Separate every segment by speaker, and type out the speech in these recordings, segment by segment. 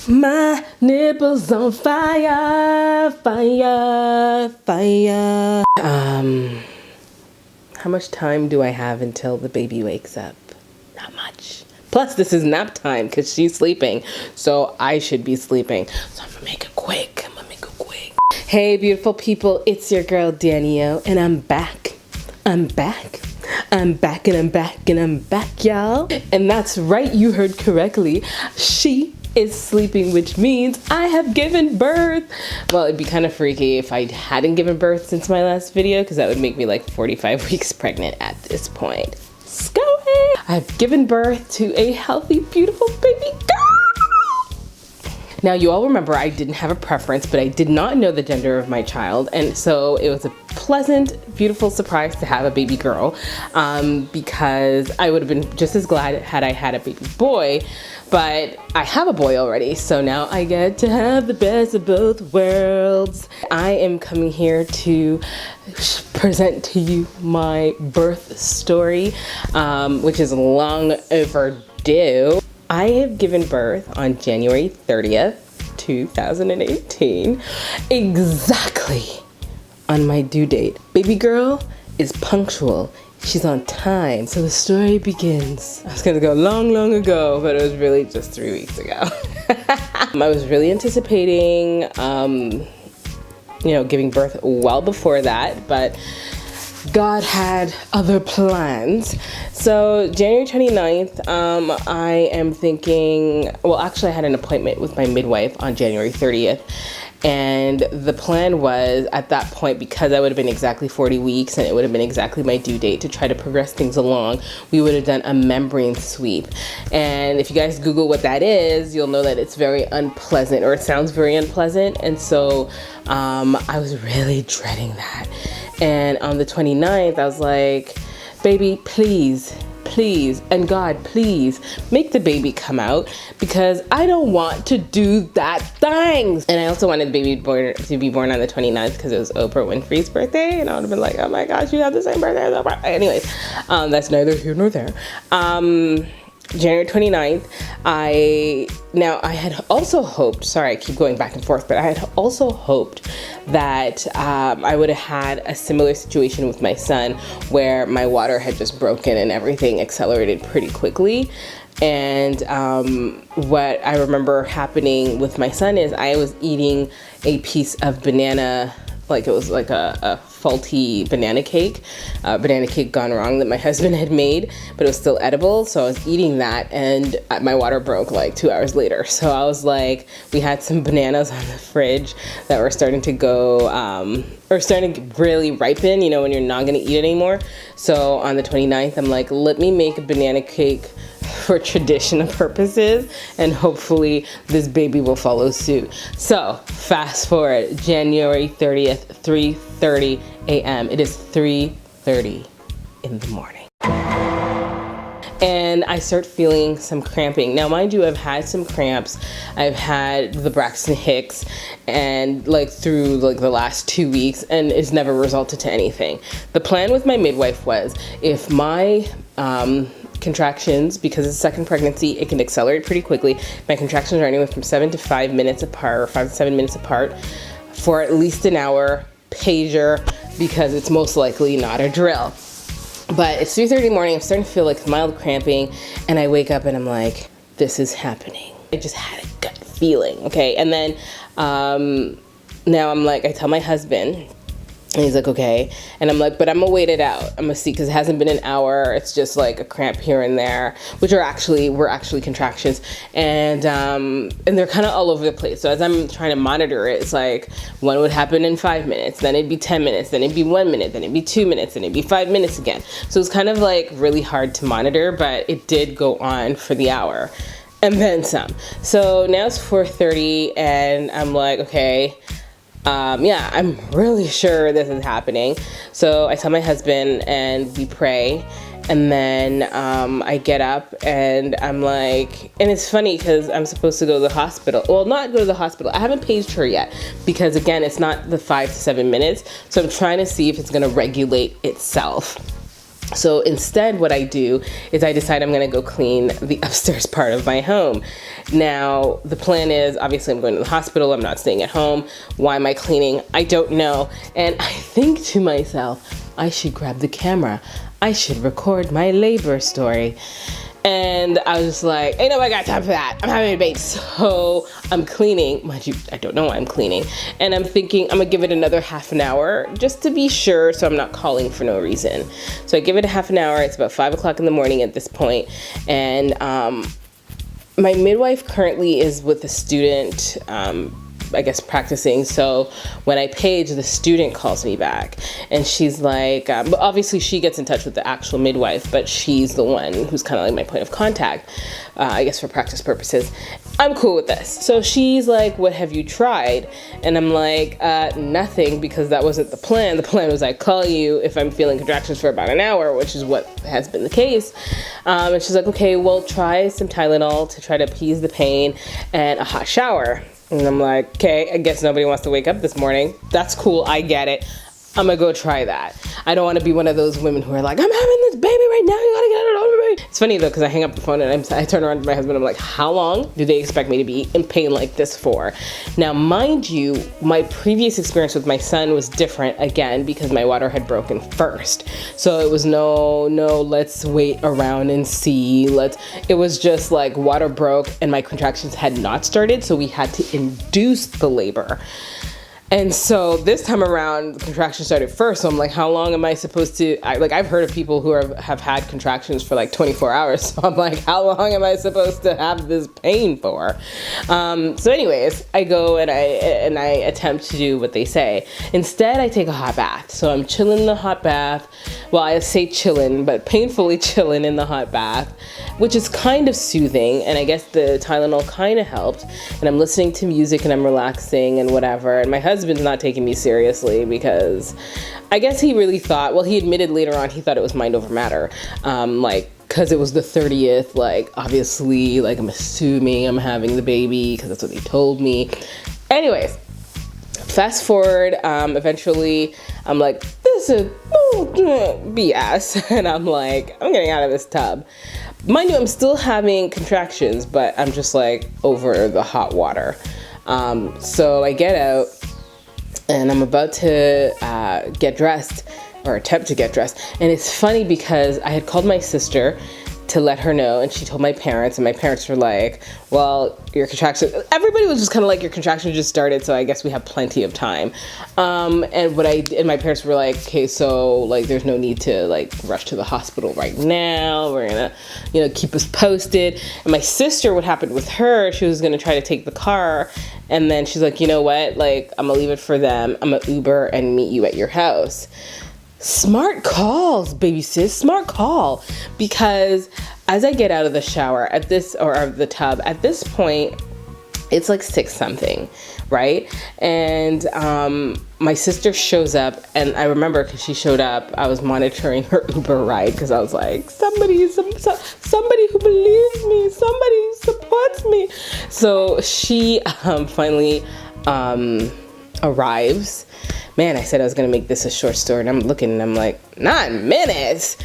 Speaker 1: My nipples on fire, fire, fire. How much time do I have until the baby wakes up? Not much. Plus, this is nap time because she's sleeping, so I should be sleeping. So I'm gonna make it quick. Hey, beautiful people, it's your girl Danie, and I'm back. I'm back, and I'm back, y'all. And that's right, you heard correctly. She is sleeping, which means I have given birth. Well, it'd be kind of freaky if I hadn't given birth since my last video, because that would make me like 45 weeks pregnant at this point. I've given birth to a healthy, beautiful baby girl. Now, you all remember I didn't have a preference, but I did not know the gender of my child, and so it was a pleasant, beautiful surprise to have a baby girl, because I would have been just as glad had I had a baby boy, but I have a boy already, so now I get to have the best of both worlds. I am coming here to present to you my birth story, which is long overdue. I have given birth on January 30th, 2018, exactly on my due date. Baby girl is punctual. She's on time. So the story begins. I was gonna go long ago, but it was really just 3 weeks ago. I was really anticipating, giving birth well before that, but God had other plans. So January 29th, I am thinking, well, actually I had an appointment with my midwife on January 30th. And the plan was at that point, because I would have been exactly 40 weeks and it would have been exactly my due date, to try to progress things along, we would have done a membrane sweep. And if you guys Google what that is, you'll know that it's very unpleasant, or it sounds very unpleasant. And so I was really dreading that. And on the 29th, I was like, baby, please, and God, please make the baby come out, because I don't want to do that thing. And I also wanted the baby to be born on the 29th because it was Oprah Winfrey's birthday, and I would have been like, oh my gosh, you have the same birthday as Oprah. Anyways, that's neither here nor there. January 29th, I had also hoped, sorry, I keep going back and forth, but I had also hoped that I would have had a similar situation with my son, where my water had just broken and everything accelerated pretty quickly. And what I remember happening with my son is I was eating a piece of banana, like it was like a faulty banana cake gone wrong that my husband had made, but it was still edible. So I was eating that, and my water broke like 2 hours later. So I was like, we had some bananas on the fridge that were starting to go, or starting to really ripen, when you're not gonna eat it anymore. So on the 29th, I'm like, let me make a banana cake for traditional purposes, and hopefully this baby will follow suit. So fast forward, January 30th, 3:30 a.m. It is 3:30 in the morning. And I start feeling some cramping. Now, mind you, I've had some cramps. I've had the Braxton Hicks, and through the last 2 weeks, and it's never resulted to anything. The plan with my midwife was, if my contractions, because it's a second pregnancy, it can accelerate pretty quickly. My contractions are anywhere from 7 to 5 minutes apart, or 5 to 7 minutes apart, for at least an hour. Pager, because it's most likely not a drill. But it's 3:30 in the morning, I'm starting to feel like mild cramping, and I wake up and I'm like, this is happening. I just had a gut feeling, okay? And then now I'm like, I tell my husband, and he's like, okay. And I'm like, but I'm gonna wait it out. I'm gonna see, because it hasn't been an hour. It's just like a cramp here and there, which were actually contractions. And they're kind of all over the place. So as I'm trying to monitor it, it's like one would happen in 5 minutes, then it'd be 10 minutes, then it'd be 1 minute, then it'd be 2 minutes, then it'd be 5 minutes again. So it's kind of like really hard to monitor, but it did go on for the hour and then some. So now it's 4:30, and I'm like, okay, I'm really sure this is happening. So I tell my husband, and we pray, and then I get up, and I'm like, and it's funny because I'm supposed to go to the hospital. Well, not go to the hospital. I haven't paged her yet, because again, it's not the 5 to 7 minutes. So I'm trying to see if it's gonna regulate itself. So instead, what I do is I decide I'm going to go clean the upstairs part of my home. Now, the plan is, obviously I'm going to the hospital. I'm not staying at home. Why am I cleaning? I don't know. And I think to myself, I should grab the camera. I should record my labor story. And I was just like, ain't nobody got time for that. I'm having a baby. So I'm cleaning. Mind you, I don't know why I'm cleaning. And I'm thinking I'm gonna give it another half an hour just to be sure so I'm not calling for no reason. So I give it a half an hour. It's about 5 o'clock in the morning at this point. And my midwife currently is with a student, I guess, practicing. So when I page, the student calls me back and she's like, but obviously she gets in touch with the actual midwife, but she's the one who's kind of like my point of contact, I guess, for practice purposes. I'm cool with this. So she's like, what have you tried? And I'm like, nothing, because that wasn't the plan. The plan was I call you if I'm feeling contractions for about an hour, which is what has been the case. And she's like, okay, well, try some Tylenol to try to appease the pain and a hot shower. And I'm like, okay, I guess nobody wants to wake up this morning. That's cool, I get it. I'm gonna go try that. I don't want to be one of those women who are like, I'm having this baby right now, you gotta get it over me. It's funny though, because I hang up the phone and I turn around to my husband, I'm like, how long do they expect me to be in pain like this for? Now, mind you, my previous experience with my son was different again because my water had broken first. So it was no, let's wait around and see. It was just like water broke and my contractions had not started, so we had to induce the labor. And so this time around, the contractions started first. So I'm like, how long am I supposed to, I've heard of people who have had contractions for like 24 hours. So I'm like, how long am I supposed to have this pain for? So anyways, I go and I attempt to do what they say. Instead, I take a hot bath. So I'm chilling in the hot bath. Well, I say chilling, but painfully chilling in the hot bath, which is kind of soothing. And I guess the Tylenol kind of helped. And I'm listening to music and I'm relaxing and whatever. And my husband's not taking me seriously because I guess he really thought, well, he admitted later on, he thought it was mind over matter. Because it was the 30th, obviously, I'm assuming I'm having the baby because that's what they told me. Anyways, fast forward, eventually I'm like, this is BS. And I'm like, I'm getting out of this tub. Mind you, I'm still having contractions, but I'm just over the hot water. So I get out and I'm about to get dressed, or attempt to get dressed. And it's funny because I had called my sister to let her know, and she told my parents, and my parents were like, well, your contractions, everybody was just kind of like, your contractions just started, so I guess we have plenty of time. And my parents were like, okay, so there's no need to rush to the hospital right now. We're gonna, keep us posted. And my sister, what happened with her, she was gonna try to take the car, and then she's like, you know what, I'm gonna leave it for them. I'm gonna Uber and meet you at your house. Smart calls, baby sis, smart call. Because as I get out of the shower or the tub, at this point, it's 6 something, right? And my sister shows up, and I remember because she showed up, I was monitoring her Uber ride because I was like, somebody who believes me, somebody who supports me. So she finally arrives. Man, I said I was going to make this a short story, and I'm looking and I'm like, 9 minutes.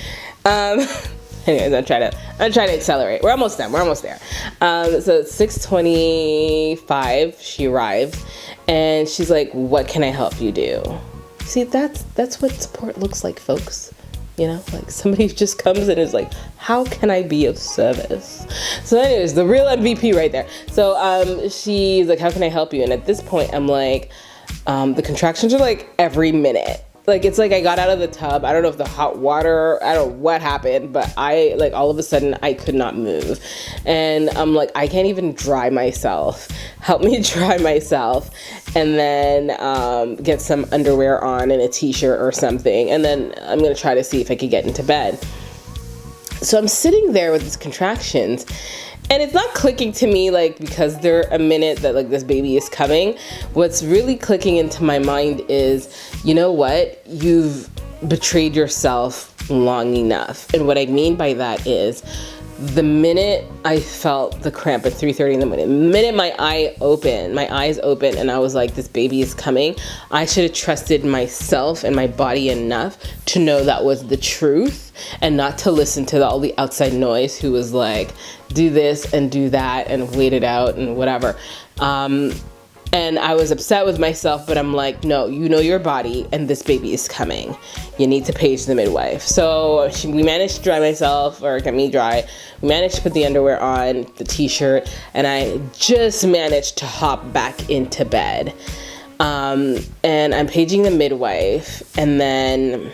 Speaker 1: Anyways, I'm trying to accelerate. We're almost done. We're almost there. So it's 6:25. She arrives, and she's like, "What can I help you do?" See, that's what support looks like, folks. Somebody just comes and is like, "How can I be of service?" So, anyways, the real MVP right there. So, she's like, "How can I help you?" And at this point, I'm like, the contractions are every minute. It's I got out of the tub. I don't know if the hot water, I don't know what happened, but I, all of a sudden, I could not move. And I'm like, I can't even dry myself. Help me dry myself. And then get some underwear on and a t-shirt or something. And then I'm going to try to see if I could get into bed. So I'm sitting there with these contractions. And it's not clicking to me, because they're a minute that, this baby is coming. What's really clicking into my mind is, you know what? You've betrayed yourself long enough. And what I mean by that is The minute I felt the cramp at 3:30 in the morning, the minute my eyes opened, and I was like, this baby is coming, I should have trusted myself and my body enough to know that was the truth and not to listen to all the outside noise who was like, do this and do that and wait it out and whatever. And I was upset with myself, but I'm like, no, you know your body, and this baby is coming. You need to page the midwife. So we managed to dry myself, or get me dry. We managed to put the underwear on, the t-shirt, and I just managed to hop back into bed. And I'm paging the midwife, and then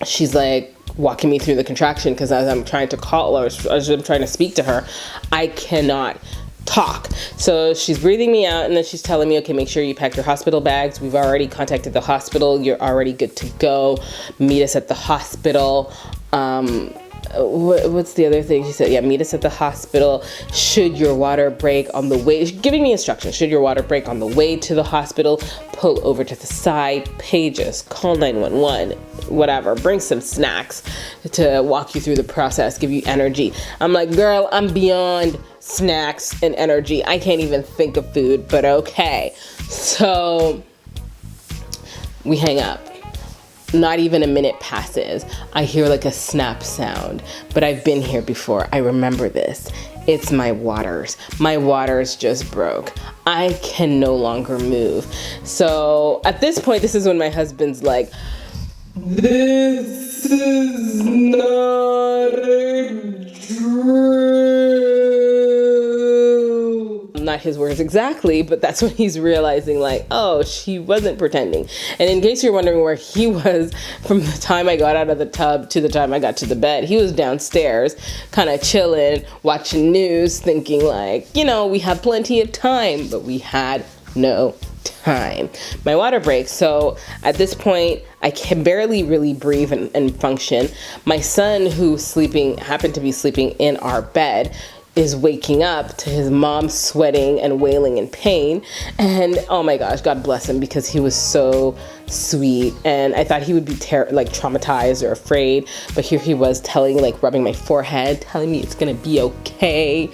Speaker 1: she's like walking me through the contraction, because as I'm trying to call, or as I'm trying to speak to her, I cannot talk. So she's breathing me out, and then she's telling me, okay, make sure you pack your hospital bags. We've already contacted the hospital. You're already good to go. Meet us at the hospital. What's the other thing she said? Yeah, meet us at the hospital. Should your water break on the way, giving me instructions. Should your water break on the way to the hospital, pull over to the side, page us, call 911, whatever. Bring some snacks to walk you through the process, give you energy. I'm like, girl, I'm beyond snacks and energy. I can't even think of food, but okay. So we hang up. Not even a minute passes. I hear like a snap sound, but I've been here before. I remember this. It's my waters. My waters just broke. I can no longer move. So at this point, this is when my husband's like, this is not a dream. Not his words exactly, but that's when he's realizing like, oh, she wasn't pretending. And in case you're wondering where he was from the time I got out of the tub to the time I got to the bed, he was downstairs kind of chilling, watching news, thinking like, you know, we have plenty of time, but we had no time. My water breaks. So at this point, I can barely really breathe and function. My son, who's sleeping, happened to be sleeping in our bed, is waking up to his mom sweating and wailing in pain. And oh my gosh, God bless him, because he was so sweet. And I thought he would be traumatized or afraid, but here he was rubbing my forehead, telling me it's gonna be okay.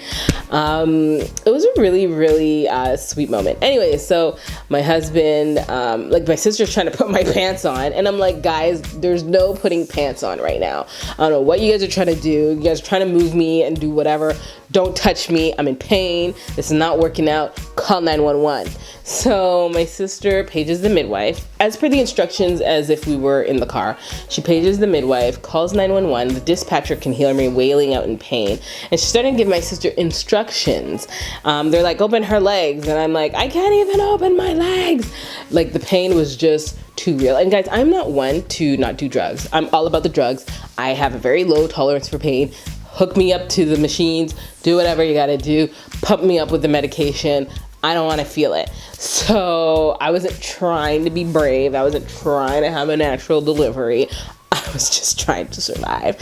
Speaker 1: It was a really, really sweet moment. Anyway, so my husband, my sister's trying to put my pants on, and I'm like, guys, there's no putting pants on right now. I don't know what you guys are trying to do. You guys are trying to move me and do whatever. Don't touch me. I'm in pain. This is not working out. Call 911. So my sister pages the midwife, as per the instructions, as if we were in the car. She pages the midwife, calls 911. The dispatcher can hear me wailing out in pain. And she's starting to give my sister instructions. They're like, open her legs. And I'm like, I can't even open my legs. Like, the pain was just too real. And guys, I'm not one to not do drugs. I'm all about the drugs. I have a very low tolerance for pain. Hook me up to the machines, do whatever you gotta do, pump me up with the medication. I don't wanna feel it. So I wasn't trying to be brave. I wasn't trying to have a natural delivery. I was just trying to survive.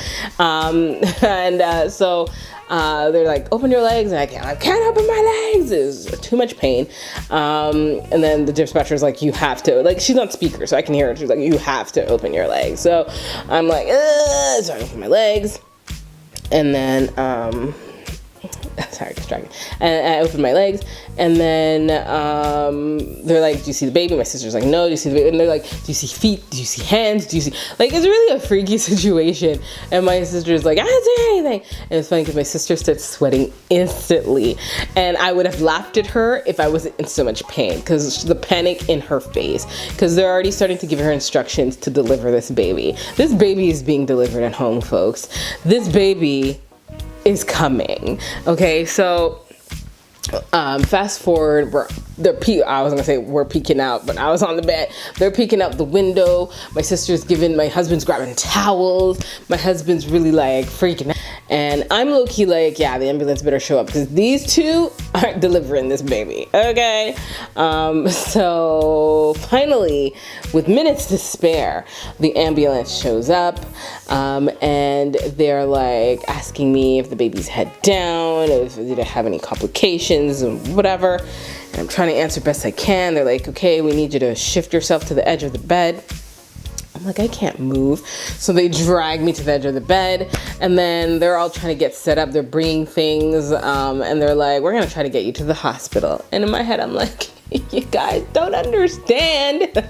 Speaker 1: So they're like, open your legs, and I can't open my legs. It was too much pain. And then the dispatcher's like, you have to, like, she's on speaker, so I can hear her. She's like, you have to open your legs. So I'm like, so I open my legs. And then, sorry, distracted. And I opened my legs, and then they're like, do you see the baby? My sister's like, no. Do you see the baby? And they're like, do you see feet? Do you see hands? Do you see, like, it's really a freaky situation. And my sister's like, I didn't see anything. And it's funny because my sister starts sweating instantly. And I would have laughed at her if I wasn't in so much pain, because the panic in her face, because they're already starting to give her instructions to deliver this baby. This baby is being delivered at home, folks. This baby is coming. Okay, so fast forward, we're peeking out, but I was on the bed. They're peeking out the window. My husband's grabbing towels. My husband's really like freaking out. And I'm low-key like, yeah, the ambulance better show up, because these two aren't delivering this baby, okay? So finally, with minutes to spare, the ambulance shows up, and they're like asking me if the baby's head down, if they have any complications and whatever. And I'm trying to answer best I can. They're like, okay, we need you to shift yourself to the edge of the bed. I'm like, I can't move. So they drag me to the edge of the bed, and then they're all trying to get set up. They're bringing things, and they're like, we're gonna try to get you to the hospital. And in my head, I'm like, you guys don't understand.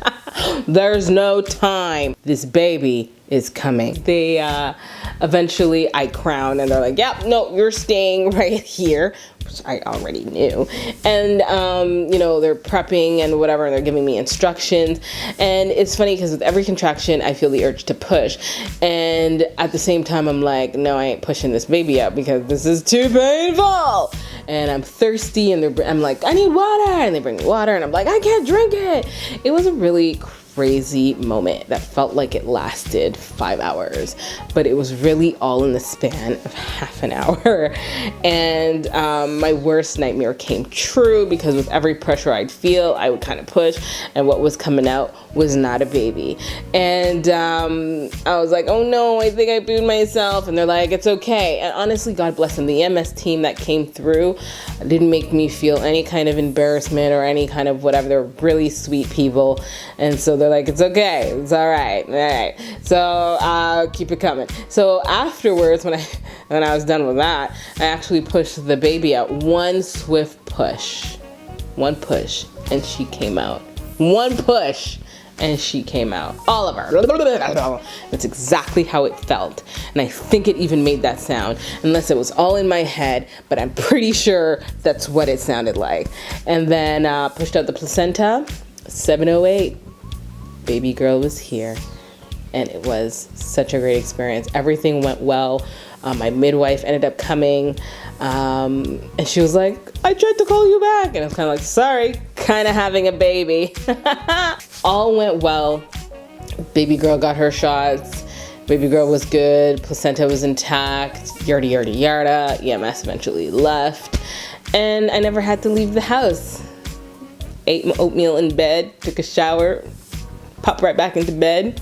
Speaker 1: There's no time. This baby is coming. They eventually I crown, and they're like, yep, no, you're staying right here, which I already knew. And you know, they're prepping and whatever, and they're giving me instructions. And it's funny because with every contraction I feel the urge to push, and at the same time I'm like, no, I ain't pushing this baby up because this is too painful. And I'm thirsty, and I'm like, I need water, and they bring me water, and I'm like, I can't drink it. It was a really crazy moment that felt like it lasted 5 hours, but it was really all in the span of half an hour. And my worst nightmare came true because with every pressure I'd feel, I would kind of push, and what was coming out was not a baby. And I was like, oh no, I think I booed myself. And they're like, it's okay. And honestly, God bless them, the MS team that came through didn't make me feel any kind of embarrassment or any kind of whatever. They're really sweet people. And so they're like, it's okay, it's all right. So keep it coming. So afterwards, when I was done with that, I actually pushed the baby out. One swift push, and she came out. One push, and she came out. All of her. That's exactly how it felt. And I think it even made that sound, unless it was all in my head, but I'm pretty sure that's what it sounded like. And then pushed out the placenta, 7:08. Baby girl was here, and it was such a great experience. Everything went well. My midwife ended up coming, and she was like, I tried to call you back. And I was kind of like, sorry, kind of having a baby. All went well. Baby girl got her shots. Baby girl was good. Placenta was intact. Yada, yada, yada. EMS eventually left. And I never had to leave the house. Ate my oatmeal in bed, took a shower, popped right back into bed.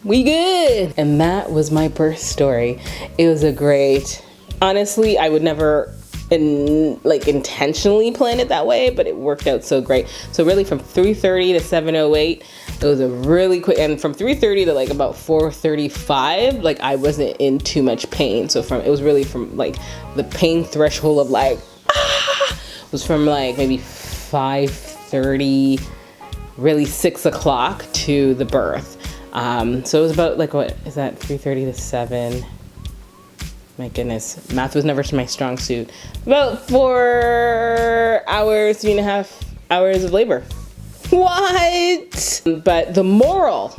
Speaker 1: We good. And that was my birth story. It was a great, honestly, I would never intentionally plan it that way, but it worked out so great. So really from 3:30 to 7:08, it was a really quick, and from 3:30 to like about 4:35, like I wasn't in too much pain. So it was really from like the pain threshold of like, was from like maybe 5:30, really 6 o'clock to the birth. So it was about like, what is that, 3:30 to 7? My goodness, math was never my strong suit. About 4 hours, 3.5 hours of labor. What? But the moral,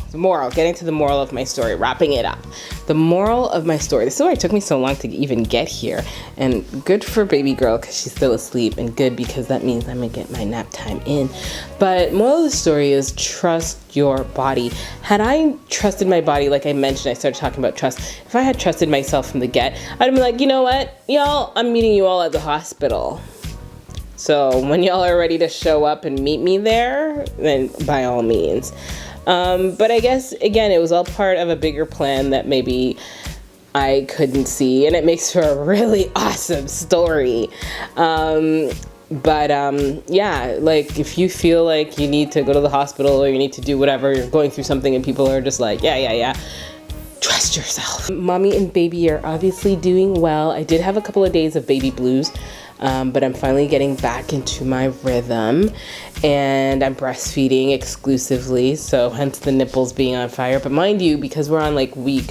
Speaker 1: getting to the moral of my story, wrapping it up. The moral of my story, this is why it took me so long to even get here. And good for baby girl, because she's still asleep, and good because that means I'm gonna get my nap time in. But moral of the story is trust your body. Had I trusted my body, like I mentioned, I started talking about trust. If I had trusted myself from the get, I'd have been like, you know what, y'all, I'm meeting you all at the hospital. So when y'all are ready to show up and meet me there, then by all means. But I guess, again, it was all part of a bigger plan that maybe I couldn't see, and it makes for a really awesome story. Yeah, like if you feel like you need to go to the hospital or you need to do whatever, you're going through something and people are just like, yeah, trust yourself. Mommy and baby are obviously doing well. I did have a couple of days of baby blues. But I'm finally getting back into my rhythm, and I'm breastfeeding exclusively, so hence the nipples being on fire. But mind you, because we're on like we're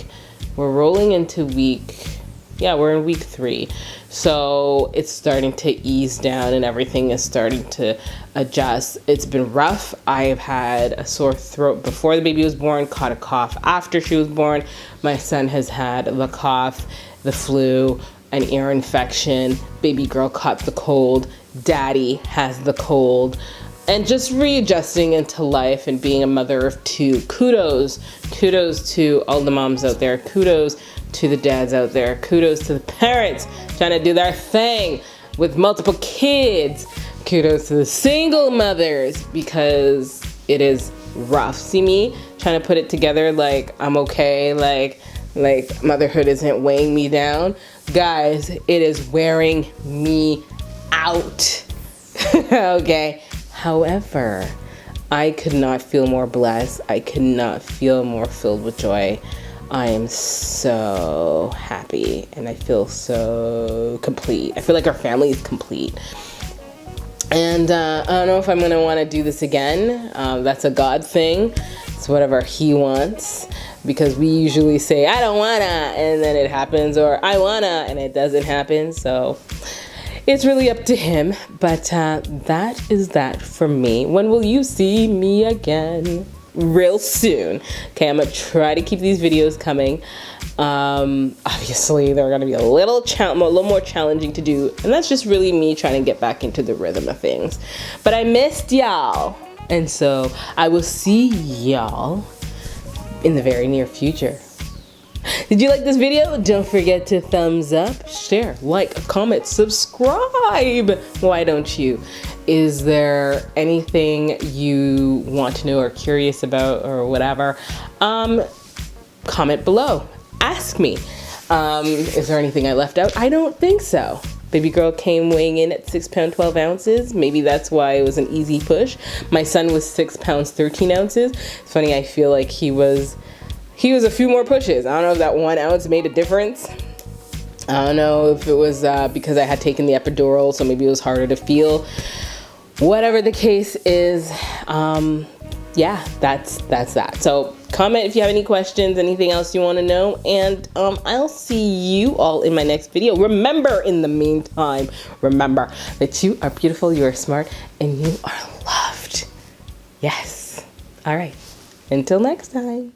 Speaker 1: rolling into we're in week 3. So it's starting to ease down and everything is starting to adjust. It's been rough. I have had a sore throat before the baby was born, caught a cough after she was born. My son has had the cough, the flu, an ear infection. Baby girl caught the cold. Daddy has the cold. And just readjusting into life and being a mother of 2. Kudos to all the moms out there. Kudos to the dads out there. Kudos to the parents trying to do their thing with multiple kids. Kudos to the single mothers, because it is rough. See me trying to put it together like I'm okay, like motherhood isn't weighing me down. Guys, it is wearing me out. Okay. However, I could not feel more blessed. I could not feel more filled with joy. I am so happy and I feel so complete. I feel like our family is complete. And I don't know if I'm going to want to do this again. That's a God thing. It's whatever he wants. Because we usually say, I don't wanna, and then it happens, or I wanna, and it doesn't happen. So it's really up to him. But that is that for me. When will you see me again? Real soon. Okay, I'm gonna try to keep these videos coming. Obviously they're gonna be a little more challenging to do, and that's just really me trying to get back into the rhythm of things. But I missed y'all, and so I will see y'all in the very near future. Did you like this video? Don't forget to thumbs up, share, like, comment, subscribe. Why don't you? Is there anything you want to know or curious about or whatever? Comment below. Ask me. Is there anything I left out? I don't think so. Baby girl came weighing in at 6 pounds 12 ounces. Maybe that's why it was an easy push. My son was 6 pounds 13 ounces. It's funny, I feel like he was a few more pushes. I don't know if that 1 ounce made a difference. I don't know if it was because I had taken the epidural, so maybe it was harder to feel. Whatever the case is, yeah, that's that. So comment if you have any questions, anything else you want to know, and I'll see you all in my next video. Remember, in the meantime, remember that you are beautiful, you are smart, and you are loved. Yes. All right. Until next time.